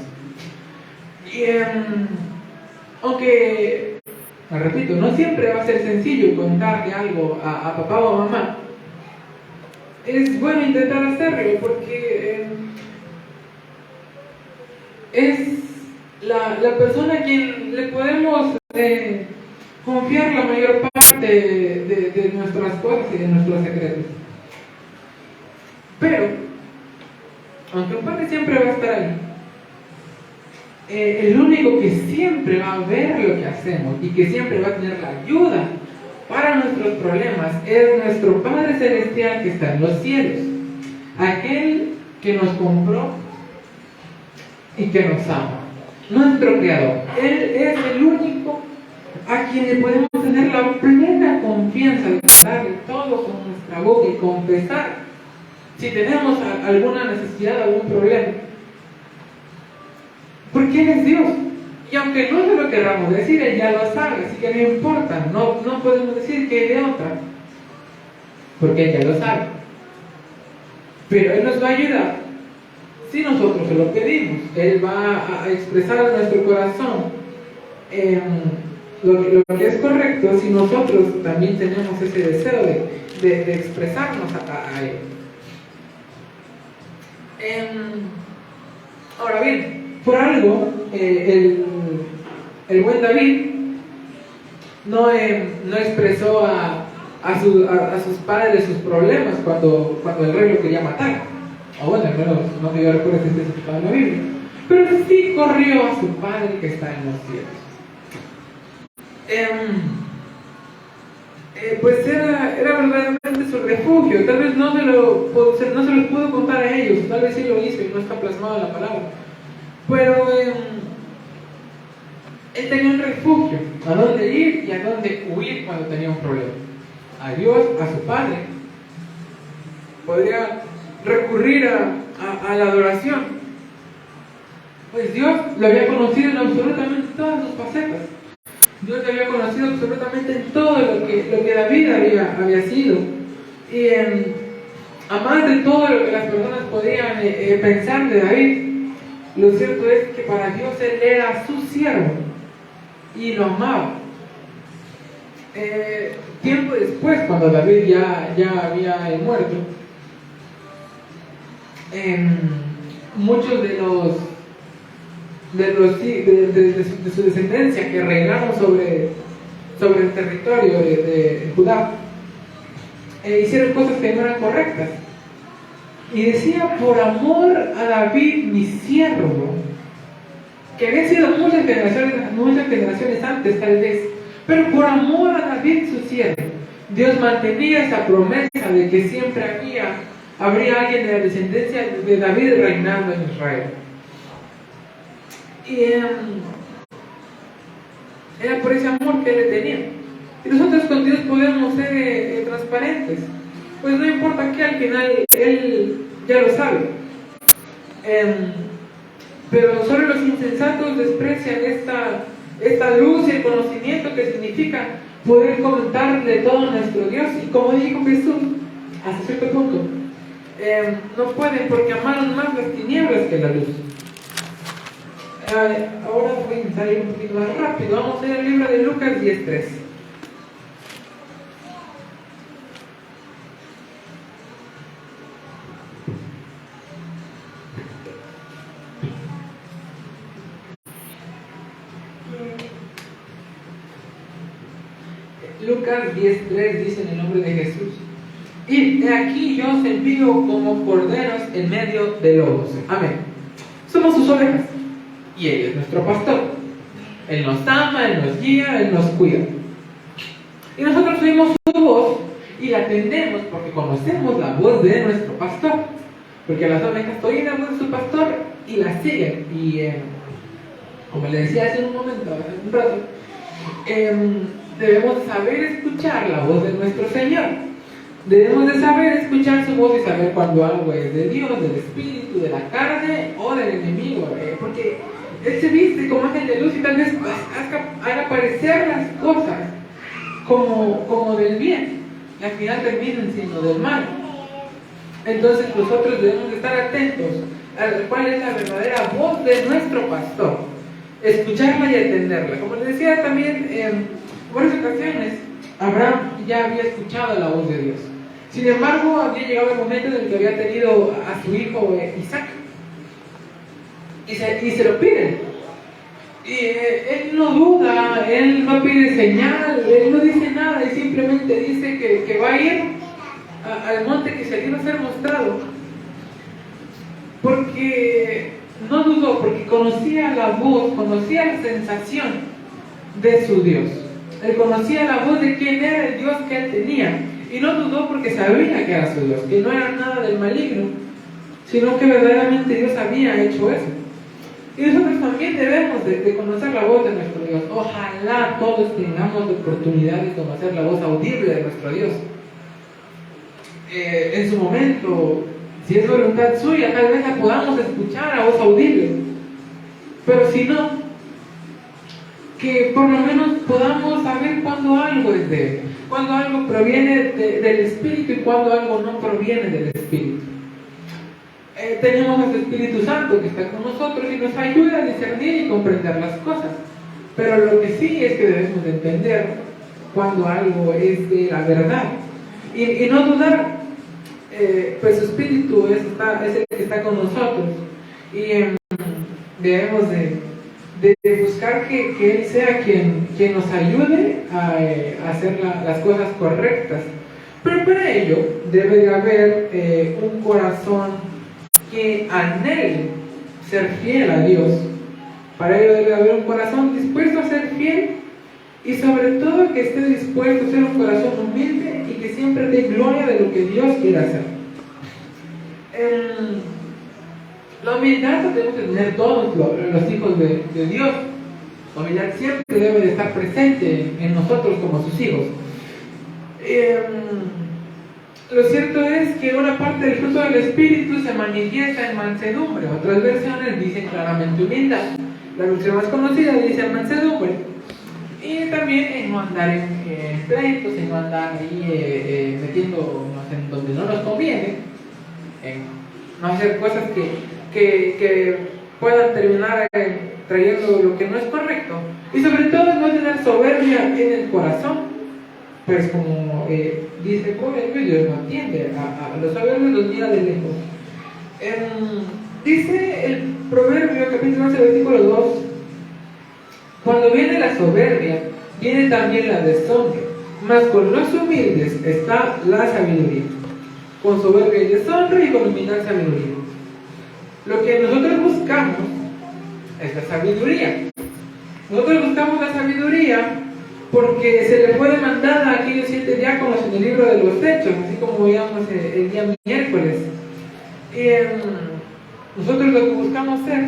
Speaker 1: Y aunque, me repito, no siempre va a ser sencillo contarle algo a papá o a mamá, es bueno intentar hacerlo porque es la persona a quien le podemos confiar la mayor parte de nuestras cosas y de nuestros secretos. Pero, aunque un padre siempre va a estar ahí, el único que siempre va a ver lo que hacemos y que siempre va a tener la ayuda para nuestros problemas es nuestro Padre Celestial que está en los cielos, aquel que nos compró y que nos ama, nuestro Creador. Él es el único a quien le podemos tener la plena confianza de darle todo con nuestra boca y confesar si tenemos alguna necesidad, algún problema. Porque Él es Dios. Y aunque no se lo queramos decir, Él ya lo sabe, así que no importa, no podemos decir que es de otra, porque Él ya lo sabe. Pero Él nos va a ayudar si nosotros se lo pedimos. Él va a expresar a nuestro corazón lo que es correcto si nosotros también tenemos ese deseo de expresarnos a Él. Ahora bien, por algo, el buen David no expresó a sus padres sus problemas cuando el rey lo quería matar. O bueno, al menos no me recuerdo si está especificado en la Biblia. Pero sí corrió a su padre que está en los cielos. Pues era verdaderamente su refugio. Tal vez no se los pudo contar a ellos, tal vez sí lo hizo y no está plasmado en la palabra. Pero él tenía un refugio a dónde ir y a dónde huir cuando tenía un problema. A Dios, a su Padre. Podría recurrir a la adoración. Pues Dios lo había conocido en absolutamente todas sus facetas. Dios le había conocido absolutamente en todo lo que David había sido. Y a más de todo lo que las personas podían pensar de David, lo cierto es que para Dios Él era su siervo y lo amaba. Tiempo después, cuando David ya había muerto, muchos de su descendencia que reinaron sobre el territorio de Judá hicieron cosas que no eran correctas. Y decía: por amor a David, mi siervo, que había sido muchas generaciones antes tal vez, pero por amor a David, su siervo, Dios mantenía esa promesa de que siempre habría alguien de la descendencia de David reinando en Israel. Y era por ese amor que él tenía. Y nosotros con Dios podemos ser transparentes. Pues no importa que al final Él ya lo sabe. Pero solo los insensatos desprecian esta luz y el conocimiento que significa poder comentarle todo a nuestro Dios. Y como dijo Jesús, hasta cierto punto, no pueden porque amaron más las tinieblas que la luz. Ahora voy a intentar ir un poquito más rápido. Vamos a ir al libro de Lucas 10:3. Lucas 10:3 dice en el nombre de Jesús: y de aquí yo os envío como corderos en medio de lobos. Amén. Somos sus ovejas y Él es nuestro pastor. Él nos ama, Él nos guía, Él nos cuida. Y nosotros oímos su voz y la atendemos porque conocemos la voz de nuestro pastor. Porque las ovejas oyen la voz de su pastor y la siguen. Y como le decía hace un momento, hace un rato, debemos saber escuchar la voz de nuestro Señor. Debemos de saber escuchar su voz y saber cuando algo es de Dios, del Espíritu, de la carne o del enemigo. Porque Él se viste como ángel de luz y tal vez haga parecer las cosas como del bien. Y al final terminan siendo del mal. Entonces nosotros debemos estar atentos a cuál es la verdadera voz de nuestro pastor. Escucharla y atenderla. Como les decía también, en varias ocasiones Abraham ya había escuchado la voz de Dios. Sin embargo, había llegado el momento en el que había tenido a su hijo Isaac y se lo pide. Y él no duda, él no pide señal, él no dice nada y simplemente dice que va a ir al monte que se le iba a ser mostrado. Porque no dudó, porque conocía la voz, conocía la sensación de su Dios. Él conocía la voz de quién era el Dios que él tenía. Y no dudó porque sabía que era su Dios, que no era nada del maligno, sino que verdaderamente Dios había hecho eso. Y nosotros también debemos de conocer la voz de nuestro Dios. Ojalá todos tengamos la oportunidad de conocer la voz audible de nuestro Dios. En su momento, si es voluntad suya, tal vez la podamos escuchar a voz audible. Pero si no, que por lo menos podamos saber cuándo algo es de Él, cuándo algo proviene del Espíritu y cuándo algo no proviene del Espíritu. Tenemos al Espíritu Santo que está con nosotros y nos ayuda a discernir y comprender las cosas. Pero lo que sí es que debemos de entender cuando algo es de la verdad y no dudar. Pues su Espíritu es el que está con nosotros y debemos de buscar que Él sea quien nos ayude a hacer las cosas correctas. Pero para ello debe de haber un corazón que anhele ser fiel a Dios. Para ello debe haber un corazón dispuesto a ser fiel y sobre todo que esté dispuesto a ser un corazón humilde y que siempre dé gloria de lo que Dios quiere hacer. La humildad la debemos tener todos los hijos de Dios. La humildad siempre debe de estar presente en nosotros como sus hijos. Lo cierto es que una parte del fruto del Espíritu se manifiesta en mansedumbre. Otras versiones dicen claramente humildad. La versión más conocida dice mansedumbre. Y también en no andar en pleitos, en no andar ahí metiéndonos en donde no nos conviene, en no hacer cosas que puedan terminar trayendo lo que no es correcto. Y sobre todo no tener soberbia en el corazón. Pues como dice el proverbio, Dios no atiende a los soberbios, los mira de lejos. Dice el proverbio capítulo 11 versículo 2: cuando viene la soberbia, viene también la deshonra, mas con los humildes está la sabiduría. Con soberbia y deshonra y con humildad sabiduría. Lo que nosotros buscamos es la sabiduría. Nosotros buscamos la sabiduría porque se le fue demandada a aquellos 7 diáconos en el libro de los Hechos, así como veíamos el día miércoles. Nosotros lo que buscamos ser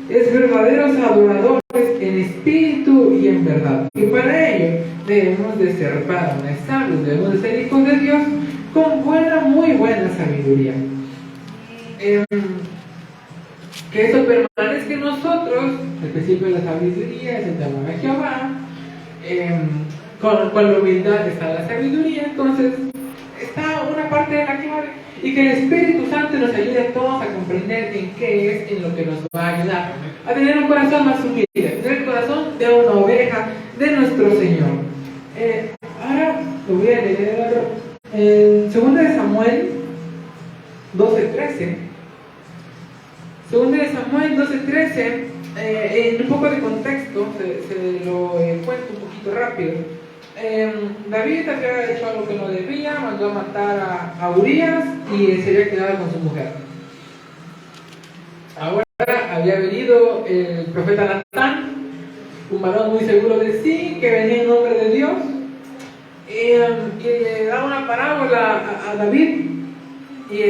Speaker 1: es verdaderos adoradores en espíritu y en verdad. Y para ello debemos de ser varones sabios, debemos de ser hijos de Dios con muy buena sabiduría. Que eso permanezca en nosotros, el principio de la sabiduría es el temor a Jehová. Con la humildad está la sabiduría. Entonces está una parte de la clave, y que el Espíritu Santo nos ayude a todos a comprender en qué es en lo que nos va a ayudar a tener un corazón más humilde, tener el corazón de una oveja de nuestro Señor. Ahora lo voy a leer en 2 de Samuel 12:13. 2 de Samuel 12:13. En un poco de contexto, se lo cuento un poquito rápido. David había hecho algo que no debía, mandó a matar a Urías y se había quedado con su mujer. Ahora había venido el profeta Natán, un varón muy seguro de sí, que venía en nombre de Dios, y le da una parábola a David, y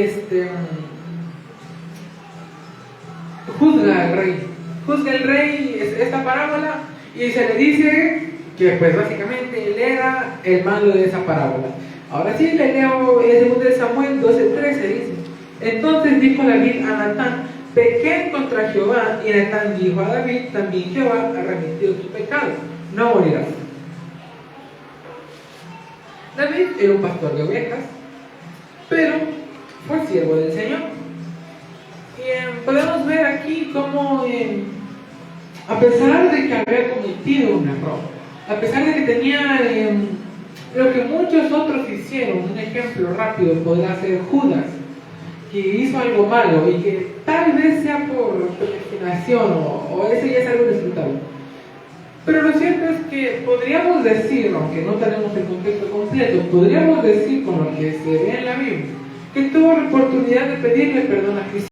Speaker 1: juzga el rey esta parábola, y se le dice que pues básicamente él era el malo de esa parábola. Ahora sí le leo el 2 de Samuel 12:13, dice: entonces dijo David a Natán: pequé contra Jehová. Y Natán dijo a David: también Jehová ha remitido tu pecado, no morirás. David era un pastor de ovejas, pero fue siervo del Señor. Y podemos ver aquí cómo a pesar de que había cometido un error, a pesar de que tenía lo que muchos otros hicieron, un ejemplo rápido podrá ser Judas, que hizo algo malo y que tal vez sea por predestinación o ese ya es algo disfrutable. Pero lo cierto es que podríamos decir, aunque no tenemos el contexto completo, podríamos decir con lo que se ve en la Biblia, que tuvo la oportunidad de pedirle perdón a Jesús,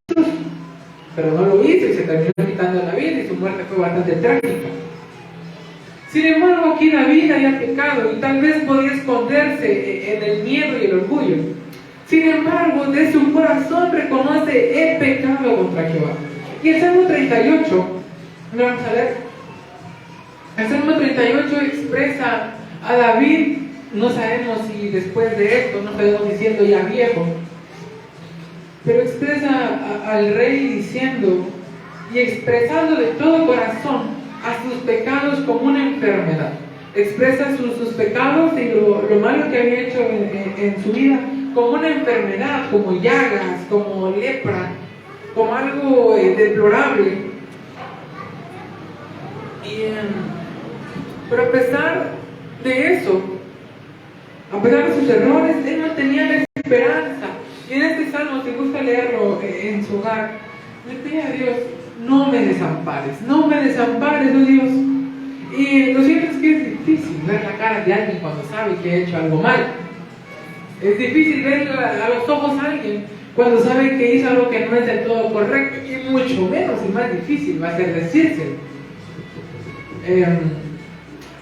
Speaker 1: pero no lo hizo y se terminó quitando la vida y su muerte fue bastante trágica. Sin embargo, aquí David había pecado y tal vez podía esconderse en el miedo y el orgullo. Sin embargo, de su corazón reconoce: he pecado contra Jehová. Y el Salmo 38, lo vamos a leer. El Salmo 38 expresa a David, no sabemos si después de esto, no sabemos si siendo ya viejo, pero expresa al rey diciendo y expresando de todo corazón a sus pecados como una enfermedad. Expresa sus pecados y lo malo que había hecho en su vida como una enfermedad, como llagas, como lepra, como algo deplorable. Pero a pesar de eso, a pesar de sus errores, él no tenía la esperanza. Y en este salmo, si gusta leerlo en su hogar, le pide a Dios: no me desampares, oh Dios. Y lo cierto es que es difícil ver la cara de alguien cuando sabe que ha hecho algo mal. Es difícil ver a los ojos a alguien cuando sabe que hizo algo que no es del todo correcto, y mucho menos y más difícil va a ser decírselo.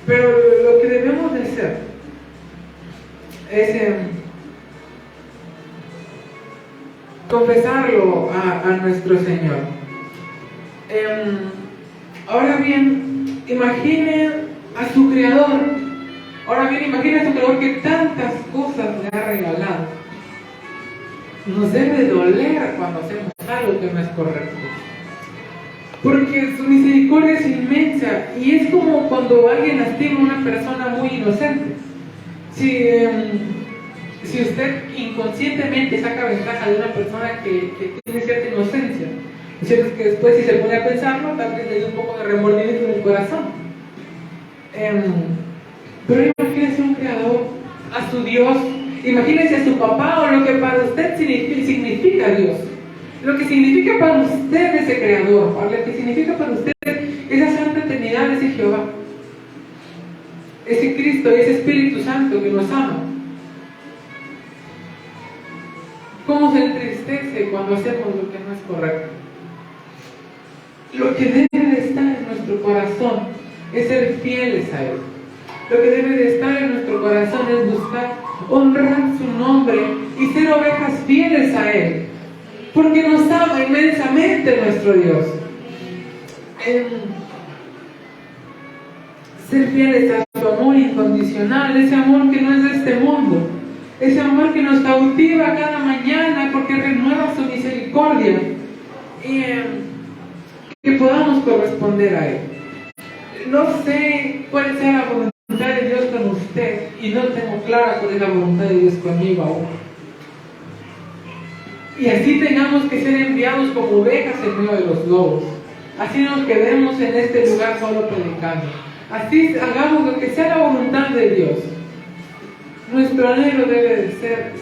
Speaker 1: Pero lo que debemos de hacer es confesarlo a nuestro Señor. Ahora bien, imagine a su Creador. Ahora bien, imagine a su Creador que tantas cosas le ha regalado. Nos debe doler cuando hacemos algo que no es correcto, porque su misericordia es inmensa, y es como cuando alguien lastima a una persona muy inocente. Si usted inconscientemente saca ventaja de una persona que tiene cierta inocencia, es cierto que después, si se pone a pensarlo, tal vez le dé un poco de remordimiento en el corazón. Pero imagínese un creador, a su Dios, imagínese a su papá, o lo que para usted significa Dios, lo que significa para usted ese creador, o lo que significa para usted esa santa eternidad, ese Jehová, ese Cristo y ese Espíritu Santo que nos ama. ¿Cómo se entristece cuando hacemos lo que no es correcto? Lo que debe de estar en nuestro corazón es ser fieles a Él. Lo que debe de estar en nuestro corazón es buscar honrar su nombre y ser ovejas fieles a Él, porque nos ama inmensamente nuestro Dios. Ser fieles a su amor incondicional, ese amor que no es de este mundo, ese amor que nos cautiva cada mañana porque renueva su misericordia, y que podamos corresponder a Él. No sé cuál sea la voluntad de Dios con usted, y no tengo clara cuál es la voluntad de Dios conmigo aún. Y así tengamos que ser enviados como ovejas en medio de los lobos. Así nos quedemos en este lugar solo predicando. Así hagamos lo que sea la voluntad de Dios. Nuestro anhelo debe de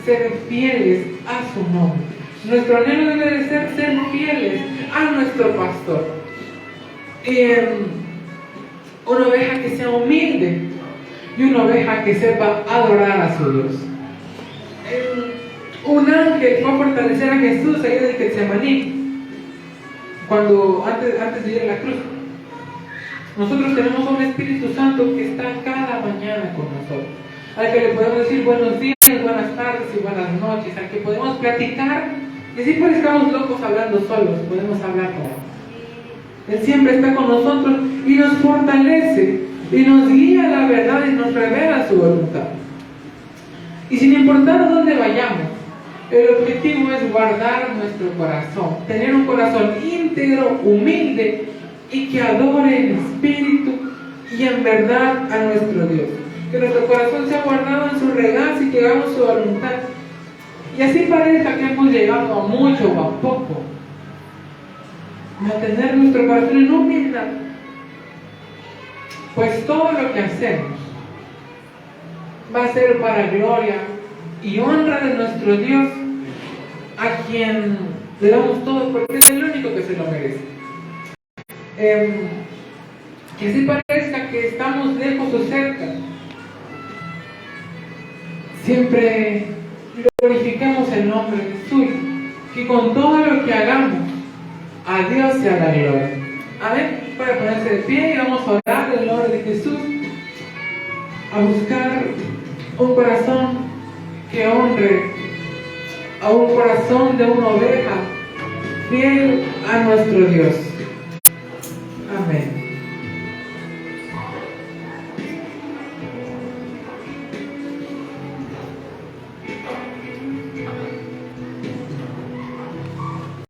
Speaker 1: ser fieles a su nombre. Nuestro anhelo debe de ser fieles a nuestro pastor. Una oveja que sea humilde y una oveja que sepa adorar a su Dios. Un ángel fue a fortalecer a Jesús allá de Getsemaní, antes de ir a la cruz. Nosotros tenemos un Espíritu Santo que está cada mañana con nosotros, al que le podemos decir buenos días, buenas tardes y buenas noches, al que podemos platicar, y así pues estamos locos hablando solos, podemos hablar con Él. Él siempre está con nosotros y nos fortalece y nos guía a la verdad y nos revela su voluntad. Y sin importar a dónde vayamos, el objetivo es guardar nuestro corazón, tener un corazón íntegro, humilde y que adore en espíritu y en verdad a nuestro Dios. Que nuestro corazón sea guardado en su regazo y que hagamos su voluntad. Y así parezca que hemos llegado a mucho o a poco, mantener nuestro corazón en humildad, pues todo lo que hacemos va a ser para gloria y honra de nuestro Dios, a quien le damos todo porque es el único que se lo merece. Que así parezca que estamos lejos o cerca, siempre glorifiquemos el nombre de suyo, que con todo lo que hagamos a Dios sea la gloria. Amén. Para ponerse de pie y vamos a orar en el nombre de Jesús. a buscar un corazón que honre a un corazón de una oveja fiel a nuestro Dios. Amén.